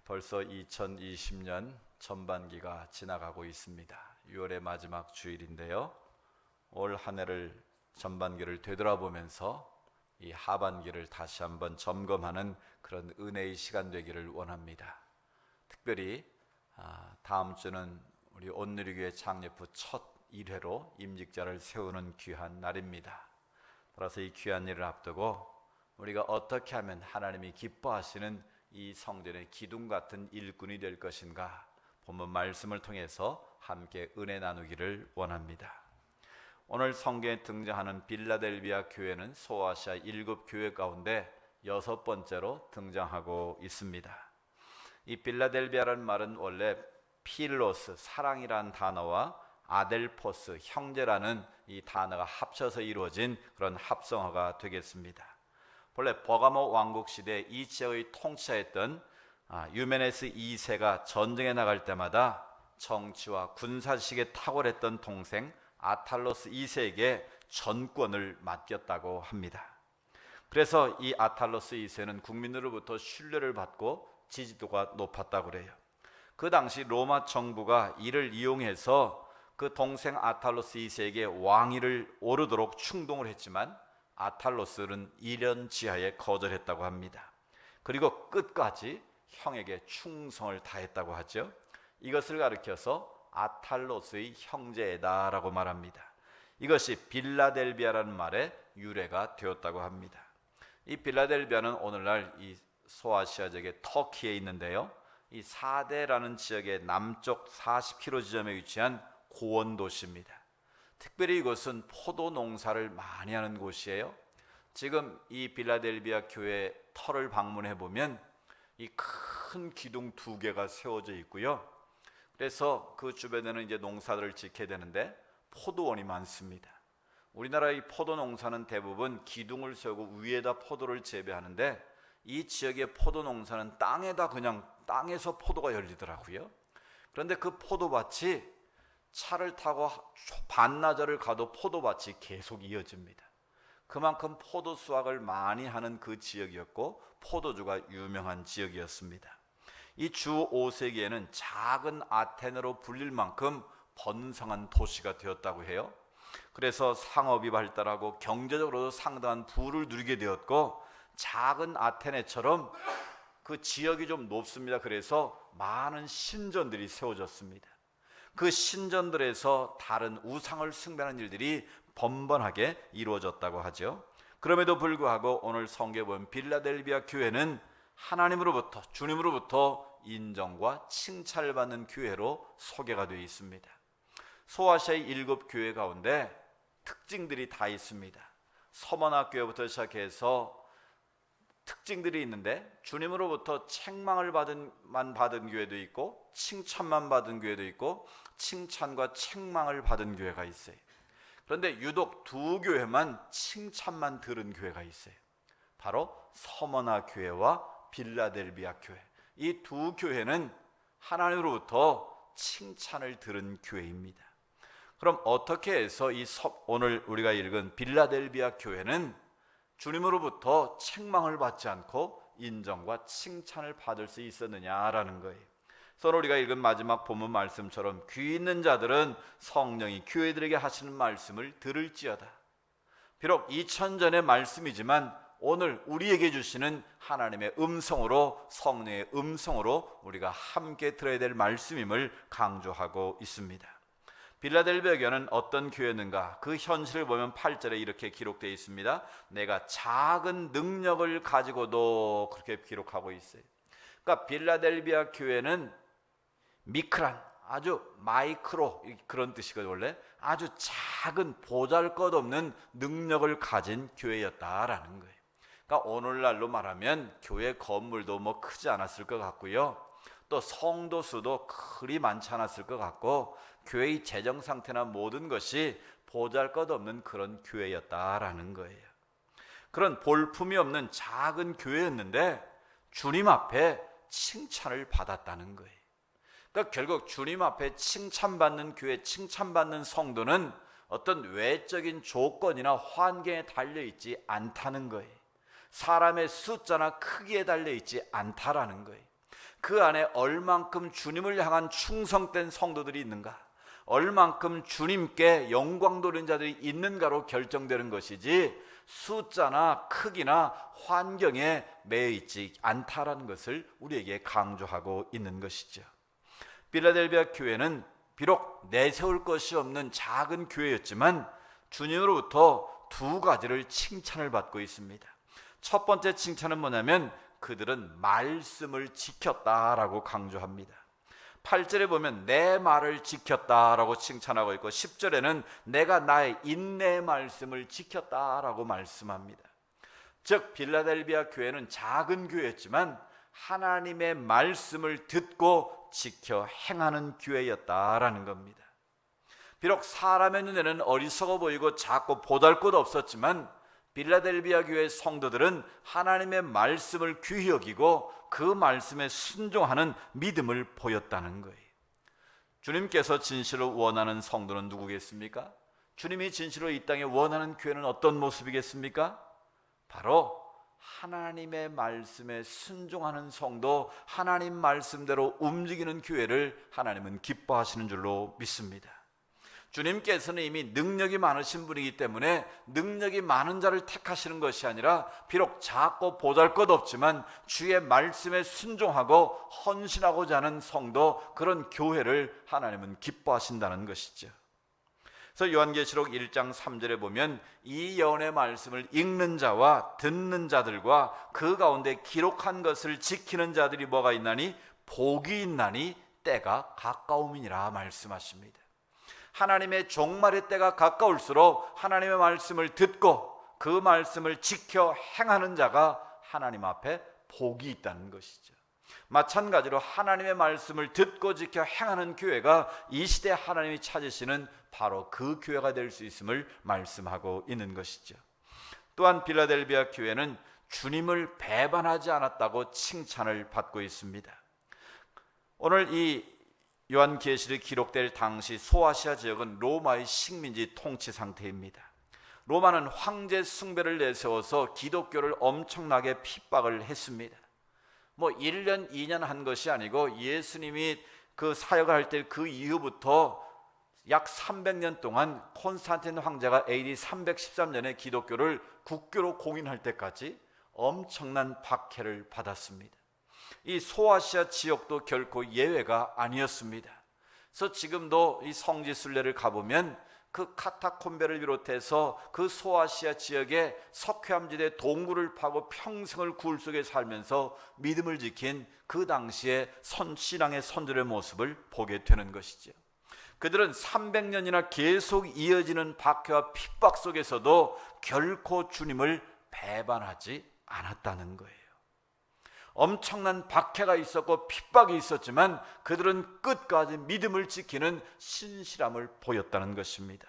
벌써 2020년 전반기가 지나가고 있습니다. 6월의 마지막 주일인데요. 올 한 해를 전반기를 되돌아보면서 이 하반기를 다시 한번 점검하는 그런 은혜의 시간 되기를 원합니다. 특별히 다음 주는 우리 온누리교회 창립 후 첫 1회로 임직자를 세우는 귀한 날입니다. 따라서 이 귀한 일을 앞두고 우리가 어떻게 하면 하나님이 기뻐하시는 이 성전의 기둥 같은 일꾼이 될 것인가, 본문 말씀을 통해서 함께 은혜 나누기를 원합니다. 오늘 성경에 등장하는 빌라델비아 교회는 소아시아 7교회 가운데 6번째로 등장하고 있습니다. 이 빌라델비아라는 말은 원래 필로스, 사랑이라는 단어와 아델포스, 형제라는 이 단어가 합쳐서 이루어진 그런 합성어가 되겠습니다. 본래 버가모 왕국 시대 이 지역의 통치자였던 유메네스 2세가 전쟁에 나갈 때마다 정치와 군사식에 탁월했던 동생 아탈로스 2세에게 전권을 맡겼다고 합니다. 그래서 이 아탈로스 2세는 국민으로부터 신뢰를 받고 지지도가 높았다고 그래요. 그 당시 로마 정부가 이를 이용해서 그 동생 아탈로스 2세에게 왕위를 오르도록 충동을 했지만 아탈로스는 1년 지하에 거절했다고 합니다. 그리고 끝까지 형에게 충성을 다했다고 하죠. 이것을 가리켜서 아탈로스의 형제다라고 말합니다. 이것이 빌라델비아라는 말의 유래가 되었다고 합니다. 이 빌라델비아는 오늘날 이 소아시아 지역의 터키에 있는데요, 이 사데라는 지역의 남쪽 40km 지점에 위치한 고원 도시입니다. 특별히 이곳은 포도 농사를 많이 하는 곳이에요. 지금 이 빌라델비아 교회 터를 방문해 보면 이 큰 기둥 2개가 세워져 있고요. 그래서 그 주변에는 이제 농사들을 짓게 되는데 포도원이 많습니다. 우리나라의 포도 농사는 대부분 기둥을 세우고 위에다 포도를 재배하는데 이 지역의 포도 농사는 땅에서 포도가 열리더라고요. 그런데 그 포도밭이 차를 타고 반나절을 가도 포도밭이 계속 이어집니다. 그만큼 포도 수확을 많이 하는 그 지역이었고 포도주가 유명한 지역이었습니다. 이 주 5세기에는 작은 아테네로 불릴 만큼 번성한 도시가 되었다고 해요. 그래서 상업이 발달하고 경제적으로도 상당한 부를 누리게 되었고, 작은 아테네처럼 그 지역이 좀 높습니다. 그래서 많은 신전들이 세워졌습니다. 그 신전들에서 다른 우상을 숭배하는 일들이 번번하게 이루어졌다고 하죠. 그럼에도 불구하고 오늘 성경에 보면 빌라델비아 교회는 하나님으로부터, 주님으로부터 인정과 칭찬을 받는 교회로 소개가 되어 있습니다. 소아시아의 7교회 가운데 특징들이 다 있습니다. 서머나 교회부터 시작해서 특징들이 있는데, 주님으로부터 책망을 받은 교회도 있고 칭찬만 받은 교회도 있고 칭찬과 책망을 받은 교회가 있어요. 그런데 유독 2교회만 칭찬만 들은 교회가 있어요. 바로 서머나 교회와 빌라델비아 교회. 이 2교회는 하나님으로부터 칭찬을 들은 교회입니다. 그럼 어떻게 해서 오늘 우리가 읽은 빌라델비아 교회는 주님으로부터 책망을 받지 않고 인정과 칭찬을 받을 수 있었느냐라는 거예요. 그래서 우리가 읽은 마지막 본문 말씀처럼 귀 있는 자들은 성령이 교회들에게 하시는 말씀을 들을지어다. 비록 2000전의 말씀이지만 오늘 우리에게 주시는 하나님의 음성으로, 성령의 음성으로 우리가 함께 들어야 될 말씀임을 강조하고 있습니다. 빌라델비아 교회는 어떤 교회였는가? 그 현실을 보면 8절에 이렇게 기록되어 있습니다. 내가 작은 능력을 가지고도, 그렇게 기록하고 있어요. 그러니까 빌라델비아 교회는 미크란, 아주 마이크로, 그런 뜻이거든요. 원래 아주 작은 보잘것없는 능력을 가진 교회였다라는 거예요. 그러니까 오늘날로 말하면 교회 건물도 뭐 크지 않았을 것 같고요, 또 성도 수도 그리 많지 않았을 것 같고, 교회의 재정 상태나 모든 것이 보잘것없는 그런 교회였다라는 거예요. 그런 볼품이 없는 작은 교회였는데 주님 앞에 칭찬을 받았다는 거예요. 그러니까 결국 주님 앞에 칭찬받는 교회, 칭찬받는 성도는 어떤 외적인 조건이나 환경에 달려있지 않다는 거예요. 사람의 숫자나 크기에 달려있지 않다라는 거예요. 그 안에 얼만큼 주님을 향한 충성된 성도들이 있는가, 얼만큼 주님께 영광 돌리는 자들이 있는가로 결정되는 것이지 숫자나 크기나 환경에 매여 있지 않다라는 것을 우리에게 강조하고 있는 것이죠. 필라델비아 교회는 비록 내세울 것이 없는 작은 교회였지만 주님으로부터 두 가지를 칭찬을 받고 있습니다. 첫 번째 칭찬은 뭐냐면 그들은 말씀을 지켰다라고 강조합니다. 8절에 보면 내 말을 지켰다라고 칭찬하고 있고 10절에는 내가 나의 인내의 말씀을 지켰다라고 말씀합니다. 즉 빌라델비아 교회는 작은 교회였지만 하나님의 말씀을 듣고 지켜 행하는 교회였다라는 겁니다. 비록 사람의 눈에는 어리석어 보이고 작고 보잘것 없었지만 빌라델비아 교회의 성도들은 하나님의 말씀을 귀히 여기고 그 말씀에 순종하는 믿음을 보였다는 거예요. 주님께서 진실로 원하는 성도는 누구겠습니까? 주님이 진실로 이 땅에 원하는 교회는 어떤 모습이겠습니까? 바로 하나님의 말씀에 순종하는 성도, 하나님 말씀대로 움직이는 교회를 하나님은 기뻐하시는 줄로 믿습니다. 주님께서는 이미 능력이 많으신 분이기 때문에 능력이 많은 자를 택하시는 것이 아니라 비록 작고 보잘것없지만 주의 말씀에 순종하고 헌신하고자 하는 성도, 그런 교회를 하나님은 기뻐하신다는 것이죠. 그래서 요한계시록 1장 3절에 보면 이 예언의 말씀을 읽는 자와 듣는 자들과 그 가운데 기록한 것을 지키는 자들이 뭐가 있나니 복이 있나니 때가 가까움이니라 말씀하십니다. 하나님의 종말의 때가 가까울수록 하나님의 말씀을 듣고 그 말씀을 지켜 행하는 자가 하나님 앞에 복이 있다는 것이죠. 마찬가지로 하나님의 말씀을 듣고 지켜 행하는 교회가 이 시대 하나님이 찾으시는 바로 그 교회가 될 수 있음을 말씀하고 있는 것이죠. 또한 빌라델비아 교회는 주님을 배반하지 않았다고 칭찬을 받고 있습니다. 오늘 이 요한계시록이 기록될 당시 소아시아 지역은 로마의 식민지 통치 상태입니다. 로마는 황제 숭배를 내세워서 기독교를 엄청나게 핍박을 했습니다. 1년 2년 한 것이 아니고 예수님이 그 사역을 할 때 그 이후부터 약 300년 동안 콘스탄틴 황제가 AD 313년에 기독교를 국교로 공인할 때까지 엄청난 박해를 받았습니다. 이 소아시아 지역도 결코 예외가 아니었습니다. 그래서 지금도 이 성지 순례를 가보면 그 카타콤베를 비롯해서 그 소아시아 지역의 석회암지대 동굴을 파고 평생을 굴 속에 살면서 믿음을 지킨 그 당시의 신앙의 선조의 모습을 보게 되는 것이죠. 그들은 300년이나 계속 이어지는 박해와 핍박 속에서도 결코 주님을 배반하지 않았다는 거예요. 엄청난 박해가 있었고 핍박이 있었지만 그들은 끝까지 믿음을 지키는 신실함을 보였다는 것입니다.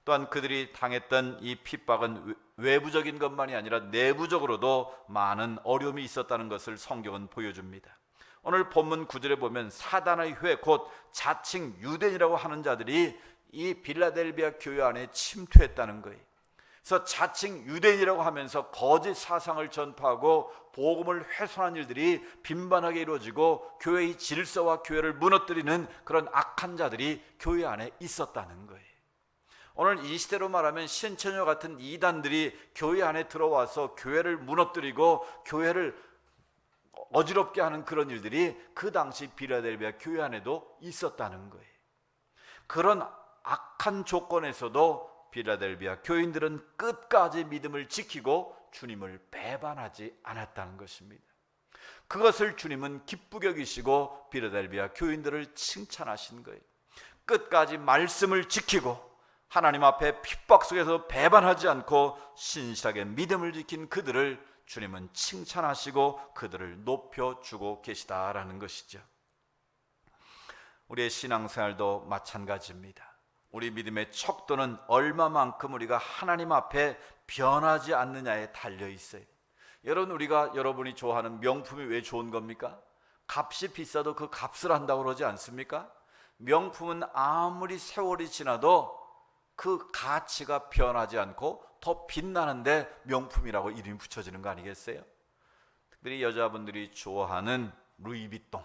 또한 그들이 당했던 이 핍박은 외부적인 것만이 아니라 내부적으로도 많은 어려움이 있었다는 것을 성경은 보여줍니다. 오늘 본문 9절에 보면 사단의 회 곧 자칭 유대인이라고 하는 자들이 이 빌라델비아 교회 안에 침투했다는 거예요. 그래서 자칭 유대인이라고 하면서 거짓 사상을 전파하고 복음을 훼손한 일들이 빈번하게 이루어지고 교회의 질서와 교회를 무너뜨리는 그런 악한 자들이 교회 안에 있었다는 거예요. 오늘 이 시대로 말하면 신천여 같은 이단들이 교회 안에 들어와서 교회를 무너뜨리고 교회를 어지럽게 하는 그런 일들이 그 당시 빌라델비아 교회 안에도 있었다는 거예요. 그런 악한 조건에서도 빌라델비아 교인들은 끝까지 믿음을 지키고 주님을 배반하지 않았다는 것입니다. 그것을 주님은 기쁘게 여기시고 빌라델비아 교인들을 칭찬하신 거예요. 끝까지 말씀을 지키고 하나님 앞에 핍박 속에서 배반하지 않고 신실하게 믿음을 지킨 그들을 주님은 칭찬하시고 그들을 높여주고 계시다라는 것이죠. 우리의 신앙생활도 마찬가지입니다. 우리 믿음의 척도는 얼마만큼 우리가 하나님 앞에 변하지 않느냐에 달려 있어요. 여러분이 좋아하는 명품이 왜 좋은 겁니까? 값이 비싸도 그 값을 한다고 그러지 않습니까? 명품은 아무리 세월이 지나도 그 가치가 변하지 않고 더 빛나는데 명품이라고 이름이 붙여지는 거 아니겠어요? 특별히 여자분들이 좋아하는 루이비통,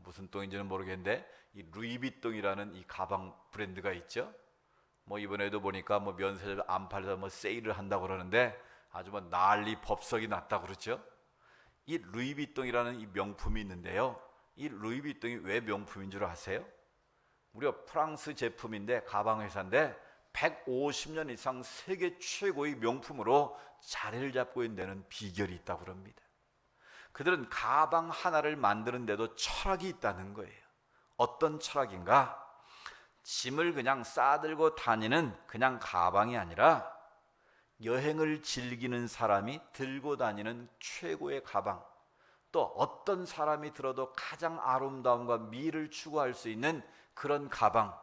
무슨 똥인지는 모르겠는데 이 루이비통이라는 이 가방 브랜드가 있죠. 이번에도 보니까 면세점 안 팔려서 세일을 한다고 그러는데 아주 난리 법석이 났다고 그러죠. 이 루이비통이라는 이 명품이 있는데요. 이 루이비통이 왜 명품인 줄 아세요? 우리가 프랑스 제품인데 가방 회사인데 150년 이상 세계 최고의 명품으로 자리를 잡고 있는 데는 비결이 있다고 합니다. 그들은 가방 하나를 만드는 데도 철학이 있다는 거예요. 어떤 철학인가? 짐을 그냥 싸들고 다니는 그냥 가방이 아니라 여행을 즐기는 사람이 들고 다니는 최고의 가방, 또 어떤 사람이 들어도 가장 아름다움과 미를 추구할 수 있는 그런 가방,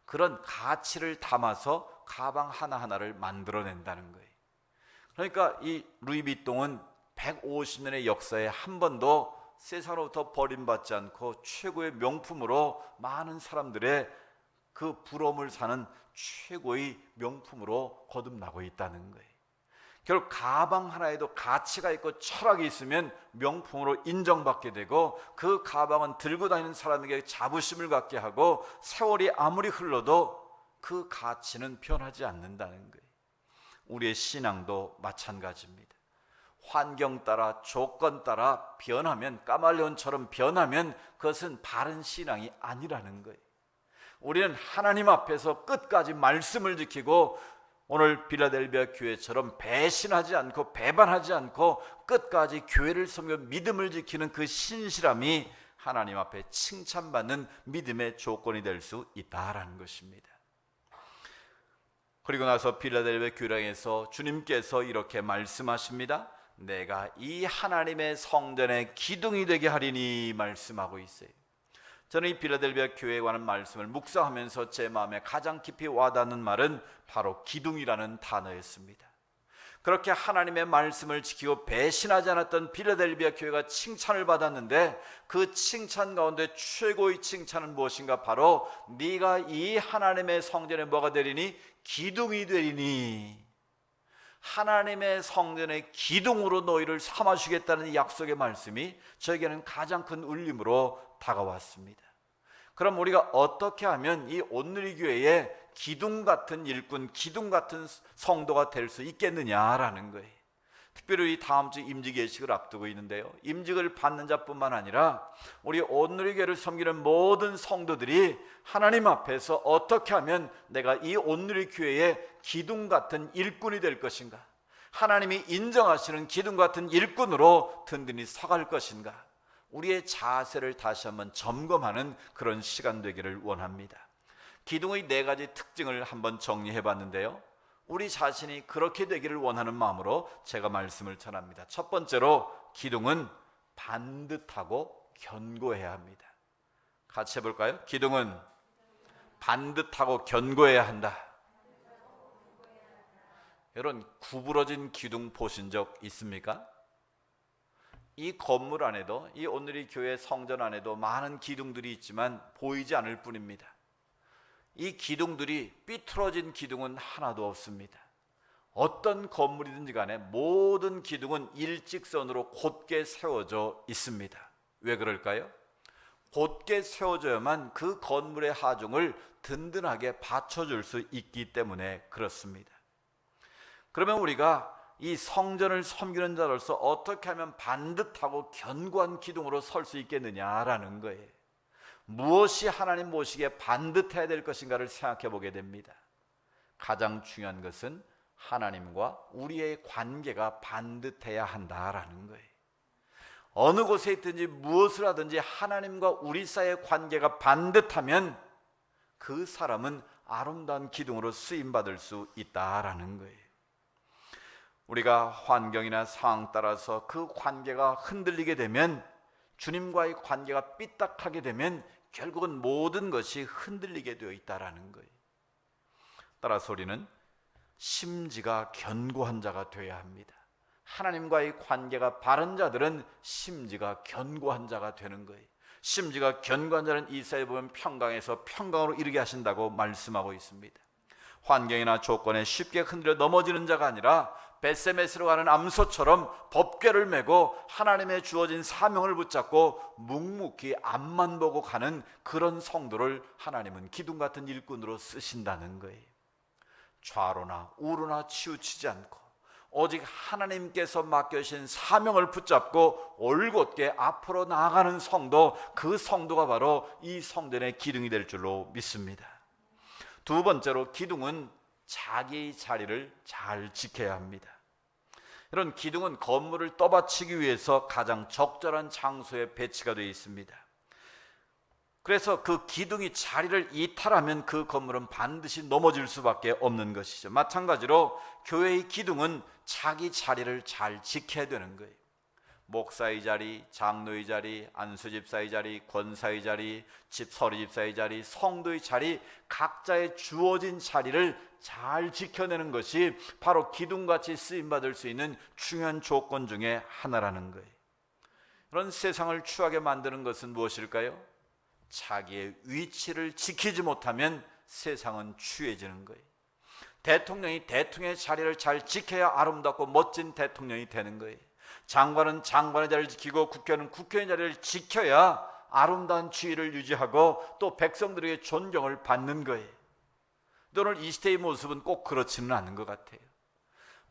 그런 가치를 담아서 가방 하나하나를 만들어낸다는 거예요. 그러니까 이 루이비통은 150년의 역사에 한 번도 세상으로부터 버림받지 않고 최고의 명품으로 많은 사람들의 그 부러움을 사는 최고의 명품으로 거듭나고 있다는 거예요. 결국 가방 하나에도 가치가 있고 철학이 있으면 명품으로 인정받게 되고, 그 가방은 들고 다니는 사람에게 자부심을 갖게 하고, 세월이 아무리 흘러도 그 가치는 변하지 않는다는 거예요. 우리의 신앙도 마찬가지입니다. 환경 따라 조건 따라 변하면, 까말레온처럼 변하면 그것은 바른 신앙이 아니라는 거예요. 우리는 하나님 앞에서 끝까지 말씀을 지키고, 오늘 빌라델비아 교회처럼 배신하지 않고 배반하지 않고 끝까지 교회를 섬겨 믿음을 지키는 그 신실함이 하나님 앞에 칭찬받는 믿음의 조건이 될 수 있다라는 것입니다. 그리고 나서 빌라델비아 교회에서 주님께서 이렇게 말씀하십니다. 내가 이 하나님의 성전의 기둥이 되게 하리니 말씀하고 있어요. 저는 이 빌라델비아 교회에 관한 말씀을 묵상하면서 제 마음에 가장 깊이 와닿는 말은 바로 기둥이라는 단어였습니다. 그렇게 하나님의 말씀을 지키고 배신하지 않았던 빌라델비아 교회가 칭찬을 받았는데, 그 칭찬 가운데 최고의 칭찬은 무엇인가? 바로 네가 이 하나님의 성전에 뭐가 되리니? 기둥이 되리니. 하나님의 성전의 기둥으로 너희를 삼아주겠다는 약속의 말씀이 저에게는 가장 큰 울림으로 다가왔습니다. 그럼 우리가 어떻게 하면 이 온누리 교회의 기둥 같은 일꾼, 기둥 같은 성도가 될 수 있겠느냐라는 거예요. 특별히 이 다음 주 임직 예식을 앞두고 있는데요, 임직을 받는 자뿐만 아니라 우리 온누리 교회를 섬기는 모든 성도들이 하나님 앞에서 어떻게 하면 내가 이 온누리 교회의 기둥 같은 일꾼이 될 것인가, 하나님이 인정하시는 기둥 같은 일꾼으로 든든히 서갈 것인가, 우리의 자세를 다시 한번 점검하는 그런 시간 되기를 원합니다. 기둥의 4가지 특징을 한번 정리해 봤는데요, 우리 자신이 그렇게 되기를 원하는 마음으로 제가 말씀을 전합니다. 첫 번째로, 기둥은 반듯하고 견고해야 합니다. 같이 해볼까요? 기둥은 반듯하고 견고해야 한다. 여러분, 구부러진 기둥 보신 적 있습니까? 이 건물 안에도, 이 오늘의 교회 성전 안에도 많은 기둥들이 있지만 보이지 않을 뿐입니다. 이 기둥들이, 삐뚤어진 기둥은 하나도 없습니다. 어떤 건물이든지 간에 모든 기둥은 일직선으로 곧게 세워져 있습니다. 왜 그럴까요? 곧게 세워져야만 그 건물의 하중을 든든하게 받쳐줄 수 있기 때문에 그렇습니다. 그러면 우리가 이 성전을 섬기는 자로서 어떻게 하면 반듯하고 견고한 기둥으로 설 수 있겠느냐라는 거예요. 무엇이 하나님 보시기에 반듯해야 될 것인가를 생각해 보게 됩니다. 가장 중요한 것은 하나님과 우리의 관계가 반듯해야 한다라는 거예요. 어느 곳에 있든지 무엇을 하든지 하나님과 우리 사이의 관계가 반듯하면 그 사람은 아름다운 기둥으로 쓰임받을 수 있다라는 거예요. 우리가 환경이나 상황 따라서 그 관계가 흔들리게 되면, 주님과의 관계가 삐딱하게 되면 결국은 모든 것이 흔들리게 되어 있다라는 거예요. 따라서 우리는 심지가 견고한 자가 되어야 합니다. 하나님과의 관계가 바른 자들은 심지가 견고한 자가 되는 거예요. 심지가 견고한 자는 이사야에 보면 평강에서 평강으로 이르게 하신다고 말씀하고 있습니다. 환경이나 조건에 쉽게 흔들려 넘어지는 자가 아니라 벳세메스로 가는 암소처럼 법궤를 메고 하나님의 주어진 사명을 붙잡고 묵묵히 앞만 보고 가는 그런 성도를 하나님은 기둥 같은 일꾼으로 쓰신다는 거예요. 좌로나 우로나 치우치지 않고 오직 하나님께서 맡겨주신 사명을 붙잡고 올곧게 앞으로 나아가는 성도, 그 성도가 바로 이 성전의 기둥이 될 줄로 믿습니다. 두 번째로, 기둥은 자기 자리를 잘 지켜야 합니다. 이런 기둥은 건물을 떠받치기 위해서 가장 적절한 장소에 배치가 되어 있습니다. 그래서 그 기둥이 자리를 이탈하면 그 건물은 반드시 넘어질 수밖에 없는 것이죠. 마찬가지로 교회의 기둥은 자기 자리를 잘 지켜야 되는 거예요. 목사의 자리, 장로의 자리, 안수집사의 자리, 권사의 자리, 서리집사의 자리, 성도의 자리, 각자의 주어진 자리를 잘 지켜내는 것이 바로 기둥같이 쓰임받을 수 있는 중요한 조건 중에 하나라는 거예요. 그런 세상을 추하게 만드는 것은 무엇일까요? 자기의 위치를 지키지 못하면 세상은 추해지는 거예요. 대통령이 대통령의 자리를 잘 지켜야 아름답고 멋진 대통령이 되는 거예요. 장관은 장관의 자리를 지키고 국회의원은 국회의원의 자리를 지켜야 아름다운 지위를 유지하고 또 백성들에게 존경을 받는 거예요. 오늘 이 시대의 모습은 꼭 그렇지는 않은 것 같아요.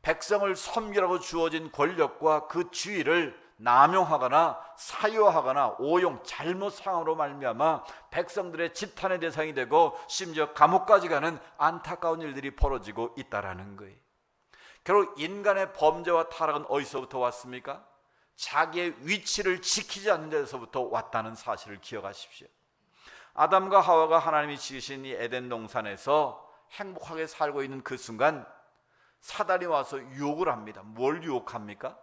백성을 섬기라고 주어진 권력과 그 지위를 남용하거나 사유하거나 오용, 잘못 사용으로 말미암아 백성들의 지탄의 대상이 되고 심지어 감옥까지 가는 안타까운 일들이 벌어지고 있다라는 거예요. 결국 인간의 범죄와 타락은 어디서부터 왔습니까? 자기의 위치를 지키지 않는 데서부터 왔다는 사실을 기억하십시오. 아담과 하와가 하나님이 지으신 이 에덴 동산에서 행복하게 살고 있는 그 순간 사단이 와서 유혹을 합니다. 뭘 유혹합니까?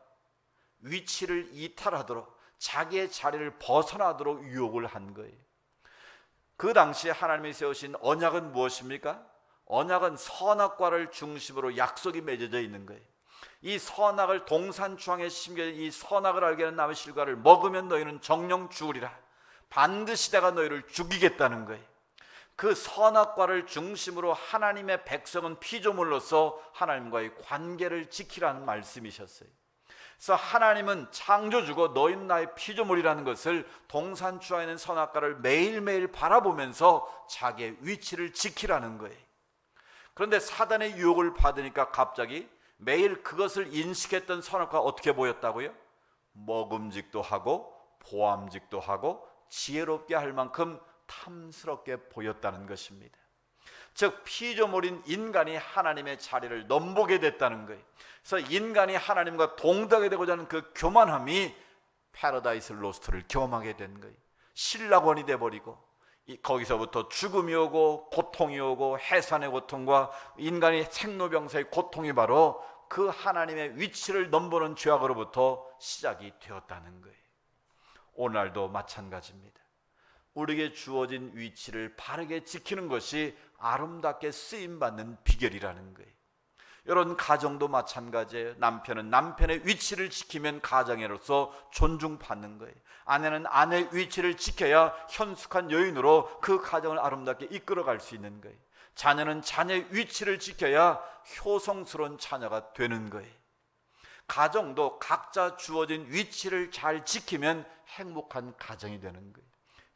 위치를 이탈하도록, 자기의 자리를 벗어나도록 유혹을 한 거예요. 그 당시에 하나님이 세우신 언약은 무엇입니까? 언약은 선악과를 중심으로 약속이 맺어져 있는 거예요. 이 선악을 동산 중앙에 심겨진 이 선악을 알게 하는 나무의 실과를 먹으면 너희는 정령 죽으리라. 반드시 내가 너희를 죽이겠다는 거예요. 그 선악과를 중심으로 하나님의 백성은 피조물로서 하나님과의 관계를 지키라는 말씀이셨어요. 그래서 하나님은 창조주고 너희는 나의 피조물이라는 것을 동산 중앙에 있는 선악과를 매일매일 바라보면서 자기의 위치를 지키라는 거예요. 그런데 사단의 유혹을 받으니까 갑자기 매일 그것을 인식했던 선악과가 어떻게 보였다고요? 먹음직도 하고 보암직도 하고 지혜롭게 할 만큼 탐스럽게 보였다는 것입니다. 즉 피조물인 인간이 하나님의 자리를 넘보게 됐다는 거예요. 그래서 인간이 하나님과 동등하게 되고자 하는 그 교만함이 패러다이스 로스트를 경험하게 된 거예요. 신락원이 돼버리고 거기서부터 죽음이 오고 고통이 오고 해산의 고통과 인간의 생로병사의 고통이 바로 그 하나님의 위치를 넘보는 죄악으로부터 시작이 되었다는 거예요. 오늘날도 마찬가지입니다. 우리에게 주어진 위치를 바르게 지키는 것이 아름답게 쓰임받는 비결이라는 거예요. 이런 가정도 마찬가지예요. 남편은 남편의 위치를 지키면 가정애로서 존중받는 거예요. 아내는 아내의 위치를 지켜야 현숙한 여인으로 그 가정을 아름답게 이끌어갈 수 있는 거예요. 자녀는 자녀의 위치를 지켜야 효성스러운 자녀가 되는 거예요. 가정도 각자 주어진 위치를 잘 지키면 행복한 가정이 되는 거예요.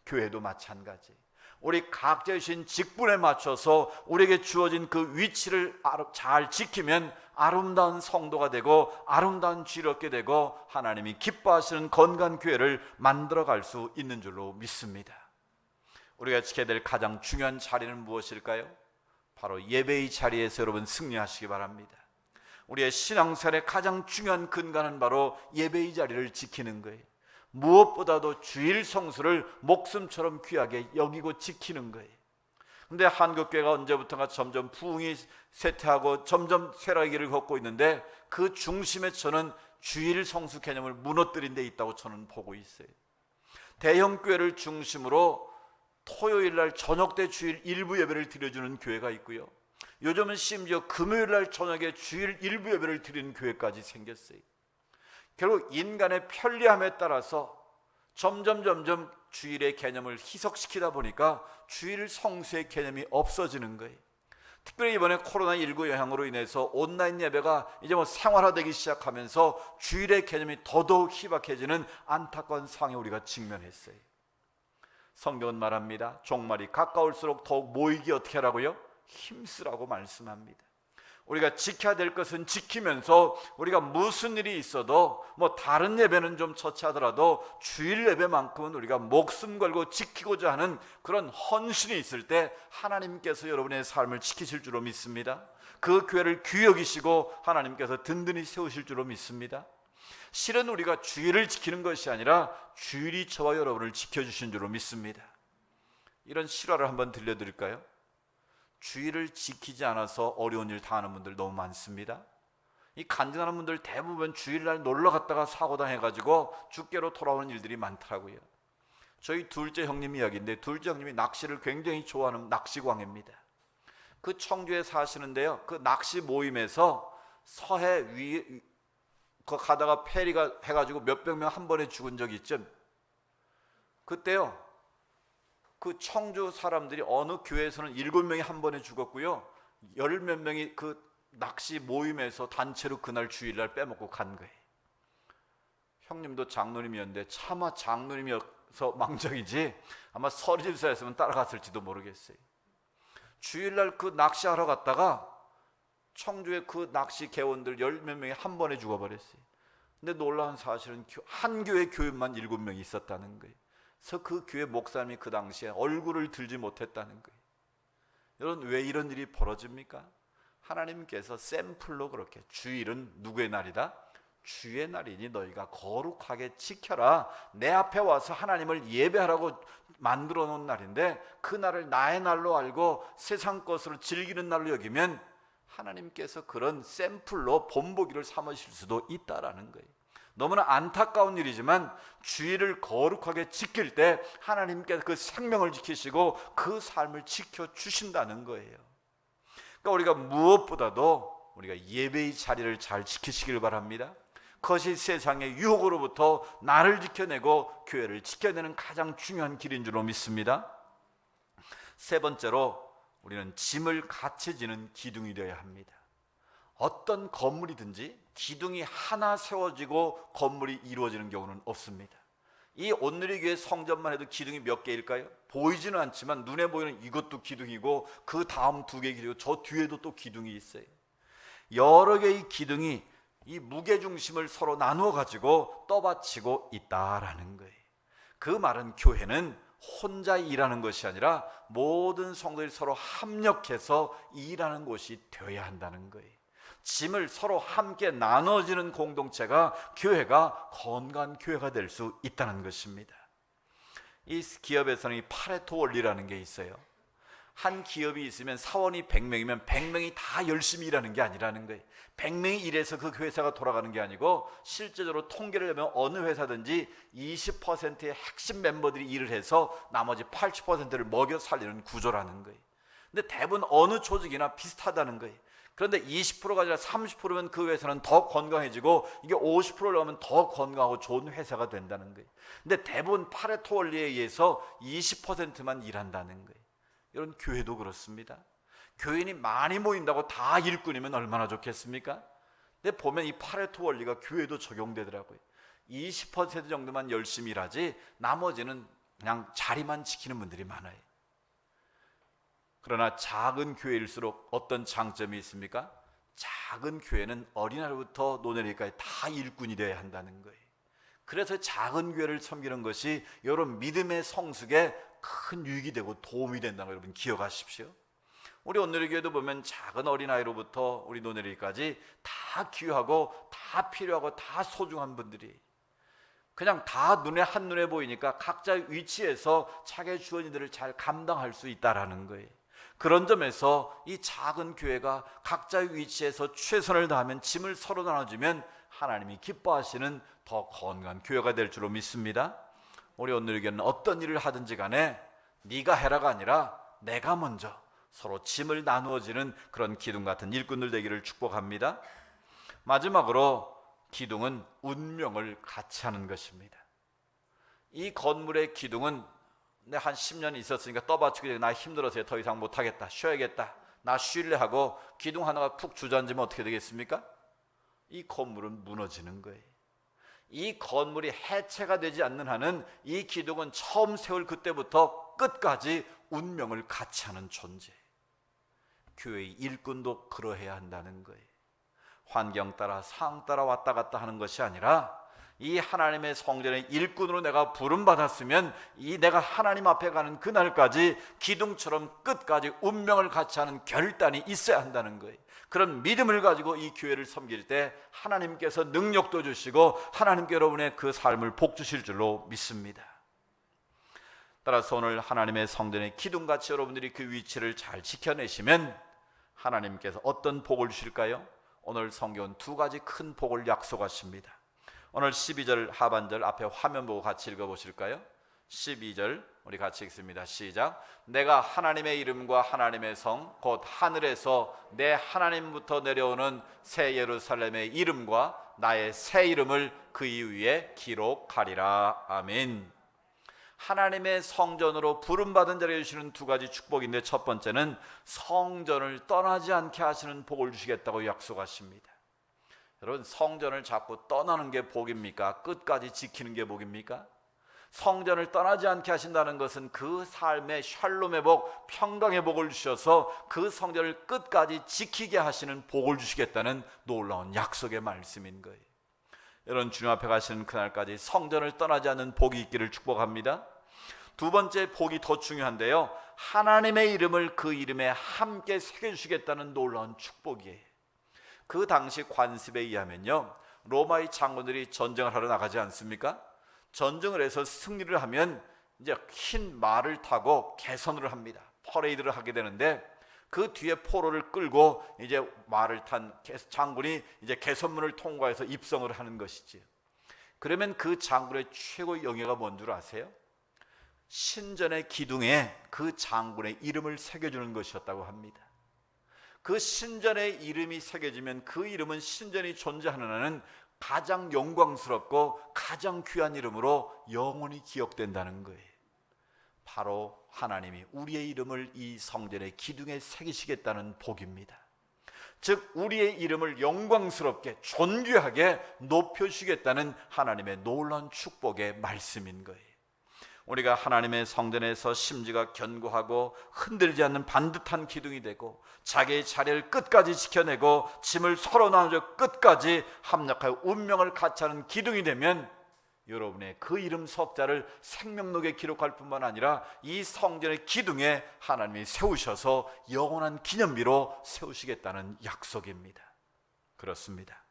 교회도 마찬가지예요. 우리 각자 주신 직분에 맞춰서 우리에게 주어진 그 위치를 잘 지키면 아름다운 성도가 되고 아름다운 지혜롭게 되고 하나님이 기뻐하시는 건강한 교회를 만들어갈 수 있는 줄로 믿습니다. 우리가 지켜야 될 가장 중요한 자리는 무엇일까요? 바로 예배의 자리에서 여러분 승리하시기 바랍니다. 우리의 신앙생활의 가장 중요한 근간은 바로 예배의 자리를 지키는 거예요. 무엇보다도 주일 성수를 목숨처럼 귀하게 여기고 지키는 거예요. 그런데 한국교회가 언제부턴가 점점 부흥이 쇠퇴하고 점점 쇠락의 길을 걷고 있는데 그 중심에 저는 주일 성수 개념을 무너뜨린 데 있다고 저는 보고 있어요. 대형교회를 중심으로 토요일날 저녁 때 주일 일부 예배를 드려주는 교회가 있고요. 요즘은 심지어 금요일날 저녁에 주일 일부 예배를 드리는 교회까지 생겼어요. 결국 인간의 편리함에 따라서 점점 주일의 개념을 희석시키다 보니까 주일 성수의 개념이 없어지는 거예요. 특별히 이번에 코로나19 영향으로 인해서 온라인 예배가 이제 생활화되기 시작하면서 주일의 개념이 더더욱 희박해지는 안타까운 상황에 우리가 직면했어요. 성경은 말합니다. 종말이 가까울수록 더욱 모이기 어떻게 하라고요? 힘쓰라고 말씀합니다. 우리가 지켜야 될 것은 지키면서 우리가 무슨 일이 있어도 다른 예배는 좀 처치하더라도 주일 예배만큼은 우리가 목숨 걸고 지키고자 하는 그런 헌신이 있을 때 하나님께서 여러분의 삶을 지키실 줄로 믿습니다. 그 교회를 귀히 여기시고 하나님께서 든든히 세우실 줄로 믿습니다. 실은 우리가 주일을 지키는 것이 아니라 주일이 저와 여러분을 지켜주신 줄로 믿습니다. 이런 실화를 한번 들려드릴까요? 주일을 지키지 않아서 어려운 일 당하는 분들 너무 많습니다. 이 간증하는 분들 대부분 주일날 놀러 갔다가 사고 당해가지고 죽게로 돌아오는 일들이 많더라고요. 저희 둘째 형님 이야기인데, 둘째 형님이 낚시를 굉장히 좋아하는 낚시광입니다. 그 청주에 사시는데요, 그 낚시 모임에서 서해 위에 가다가 페리가 해가지고 몇백 명 한 번에 죽은 적이 있죠. 그때요, 그 청주 사람들이 어느 교회에서는 7명이 한 번에 죽었고요, 10몇 명이 그 낚시 모임에서 단체로 그날 주일날 빼먹고 간 거예요. 형님도 장로님이었는데 차마 장로님이어서 망정이지 아마 서리집사였으면 따라갔을지도 모르겠어요. 주일날 그 낚시하러 갔다가 청주의 그 낚시 개원들 10몇 명이 한 번에 죽어버렸어요. 근데 놀라운 사실은 한 교회 교인만 7명이 있었다는 거예요. 그래서 그 교회 목사님이 그 당시에 얼굴을 들지 못했다는 거예요. 여러분, 왜 이런 일이 벌어집니까? 하나님께서 샘플로 그렇게, 주일은 누구의 날이다? 주의 날이니 너희가 거룩하게 지켜라. 내 앞에 와서 하나님을 예배하라고 만들어 놓은 날인데 그 날을 나의 날로 알고 세상 것으로 즐기는 날로 여기면 하나님께서 그런 샘플로 본보기를 삼으실 수도 있다라는 거예요. 너무나 안타까운 일이지만 주일을 거룩하게 지킬 때 하나님께서 그 생명을 지키시고 그 삶을 지켜주신다는 거예요. 그러니까 우리가 무엇보다도 우리가 예배의 자리를 잘 지키시길 바랍니다. 그것이 세상의 유혹으로부터 나를 지켜내고 교회를 지켜내는 가장 중요한 길인 줄로 믿습니다. 세 번째로, 우리는 짐을 같이 지는 기둥이 되어야 합니다. 어떤 건물이든지 기둥이 하나 세워지고 건물이 이루어지는 경우는 없습니다. 이 온누리 교회 성전만 해도 기둥이 몇 개일까요? 보이지는 않지만 눈에 보이는 이것도 기둥이고 그 다음 2개 기둥이고 저 뒤에도 또 기둥이 있어요. 여러 개의 기둥이 이 무게중심을 서로 나누어 가지고 떠받치고 있다라는 거예요. 그 말은 교회는 혼자 일하는 것이 아니라 모든 성도들이 서로 합력해서 일하는 곳이 되어야 한다는 거예요. 짐을 서로 함께 나눠지는 공동체가, 교회가 건강한 교회가 될 수 있다는 것입니다. 이 기업에서는 이 파레토 원리라는 게 있어요. 한 기업이 있으면 사원이 100명이면 100명이 다 열심히 일하는 게 아니라는 거예요. 100명이 일해서 그 회사가 돌아가는 게 아니고 실제적으로 통계를 내면 어느 회사든지 20%의 핵심 멤버들이 일을 해서 나머지 80%를 먹여 살리는 구조라는 거예요. 근데 대부분 어느 조직이나 비슷하다는 거예요. 그런데 20%가 아니라 30%면 그 회사는 더 건강해지고 이게 50%를 하면 더 건강하고 좋은 회사가 된다는 거예요. 근데 대부분 파레토 원리에 의해서 20%만 일한다는 거예요. 이런 교회도 그렇습니다. 교인이 많이 모인다고 다 일꾼이면 얼마나 좋겠습니까? 근데 보면 이 파레토 원리가 교회도 적용되더라고요. 20% 정도만 열심히 일하지 나머지는 그냥 자리만 지키는 분들이 많아요. 그러나 작은 교회일수록 어떤 장점이 있습니까? 작은 교회는 어린아이부터 노년기까지 다 일꾼이 되어야 한다는 거예요. 그래서 작은 교회를 섬기는 것이 여러분 믿음의 성숙에 큰 유익이 되고 도움이 된다는 걸 여러분 기억하십시오. 우리 온누리 교회도 보면 작은 어린아이로부터 우리 노년기까지 다 귀하고 다 필요하고 다 소중한 분들이 그냥 다 눈에 한눈에 보이니까 각자의 위치에서 자기의 주어진 일을 잘 감당할 수 있다라는 거예요. 그런 점에서 이 작은 교회가 각자의 위치에서 최선을 다하면 짐을 서로 나눠주면 하나님이 기뻐하시는 더 건강한 교회가 될 줄로 믿습니다. 우리 온누리 교회는 어떤 일을 하든지 간에 네가 해라가 아니라 내가 먼저 서로 짐을 나누어지는 그런 기둥 같은 일꾼들 되기를 축복합니다. 마지막으로 기둥은 운명을 같이 하는 것입니다. 이 건물의 기둥은 내 한 10년 있었으니까 떠받치고 나 힘들어서 더 이상 못하겠다, 쉬어야겠다, 나 쉴래 하고 기둥 하나가 푹 주저앉으면 어떻게 되겠습니까? 이 건물은 무너지는 거예요. 이 건물이 해체가 되지 않는 한은 이 기둥은 처음 세울 그때부터 끝까지 운명을 같이 하는 존재. 교회의 일꾼도 그러해야 한다는 거예요. 환경 따라 상황 따라 왔다 갔다 하는 것이 아니라 이 하나님의 성전의 일꾼으로 내가 부름받았으면 이 내가 하나님 앞에 가는 그날까지 기둥처럼 끝까지 운명을 같이 하는 결단이 있어야 한다는 거예요. 그런 믿음을 가지고 이 교회를 섬길 때 하나님께서 능력도 주시고 하나님께 여러분의 그 삶을 복 주실 줄로 믿습니다. 따라서 오늘 하나님의 성전의 기둥같이 여러분들이 그 위치를 잘 지켜내시면 하나님께서 어떤 복을 주실까요? 오늘 성경은 두 가지 큰 복을 약속하십니다. 오늘 12절 하반절 앞에 화면 보고 같이 읽어보실까요? 12절 우리 같이 읽습니다. 시작. 내가 하나님의 이름과 하나님의 성 곧 하늘에서 내 하나님부터 내려오는 새 예루살렘의 이름과 나의 새 이름을 그 위에 기록하리라. 아멘. 하나님의 성전으로 부름받은 자에게 주시는 두 가지 축복인데, 첫 번째는 성전을 떠나지 않게 하시는 복을 주시겠다고 약속하십니다. 여러분, 성전을 자꾸 떠나는 게 복입니까? 끝까지 지키는 게 복입니까? 성전을 떠나지 않게 하신다는 것은 그 삶의 샬롬의 복, 평강의 복을 주셔서 그 성전을 끝까지 지키게 하시는 복을 주시겠다는 놀라운 약속의 말씀인 거예요. 여러분, 주님 앞에 가시는 그날까지 성전을 떠나지 않는 복이 있기를 축복합니다. 두 번째 복이 더 중요한데요, 하나님의 이름을 그 이름에 함께 새겨주시겠다는 놀라운 축복이에요. 그 당시 관습에 의하면요, 로마의 장군들이 전쟁을 하러 나가지 않습니까? 전쟁을 해서 승리를 하면 이제 흰 말을 타고 개선을 합니다. 퍼레이드를 하게 되는데, 그 뒤에 포로를 끌고 이제 말을 탄 장군이 이제 개선문을 통과해서 입성을 하는 것이지요. 그러면 그 장군의 최고의 영예가 뭔 줄 아세요? 신전의 기둥에 그 장군의 이름을 새겨주는 것이었다고 합니다. 그 신전의 이름이 새겨지면 그 이름은 신전이 존재하는 한은 가장 영광스럽고 가장 귀한 이름으로 영원히 기억된다는 거예요. 바로 하나님이 우리의 이름을 이 성전의 기둥에 새기시겠다는 복입니다. 즉, 우리의 이름을 영광스럽게 존귀하게 높여주시겠다는 하나님의 놀라운 축복의 말씀인 거예요. 우리가 하나님의 성전에서 심지가 견고하고 흔들리지 않는 반듯한 기둥이 되고 자기의 자리를 끝까지 지켜내고 짐을 서로 나눠줘 끝까지 합력하여 운명을 같이 하는 기둥이 되면, 여러분의 그 이름 석자를 생명록에 기록할 뿐만 아니라 이 성전의 기둥에 하나님이 세우셔서 영원한 기념비로 세우시겠다는 약속입니다. 그렇습니다.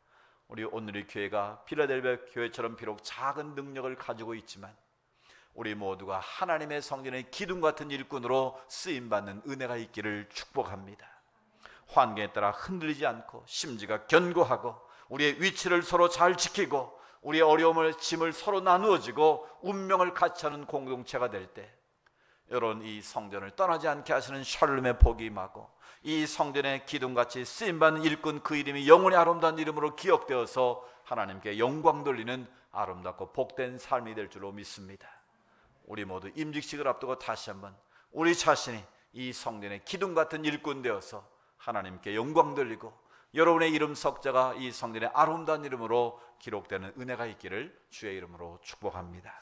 우리 오늘의 교회가 필라델피아 교회처럼 비록 작은 능력을 가지고 있지만 우리 모두가 하나님의 성전의 기둥 같은 일꾼으로 쓰임받는 은혜가 있기를 축복합니다. 환경에 따라 흔들리지 않고 심지가 견고하고 우리의 위치를 서로 잘 지키고 우리의 어려움을 짐을 서로 나누어지고 운명을 같이 하는 공동체가 될 때, 여러분, 이 성전을 떠나지 않게 하시는 샬롬의 복이 임하고 이 성전의 기둥같이 쓰임받는 일꾼 그 이름이 영원히 아름다운 이름으로 기억되어서 하나님께 영광 돌리는 아름답고 복된 삶이 될 줄로 믿습니다. 우리 모두 임직식을 앞두고 다시 한번 우리 자신이 이 성전의 기둥 같은 일꾼 되어서 하나님께 영광 돌리고 여러분의 이름 석자가 이 성전의 아름다운 이름으로 기록되는 은혜가 있기를 주의 이름으로 축복합니다.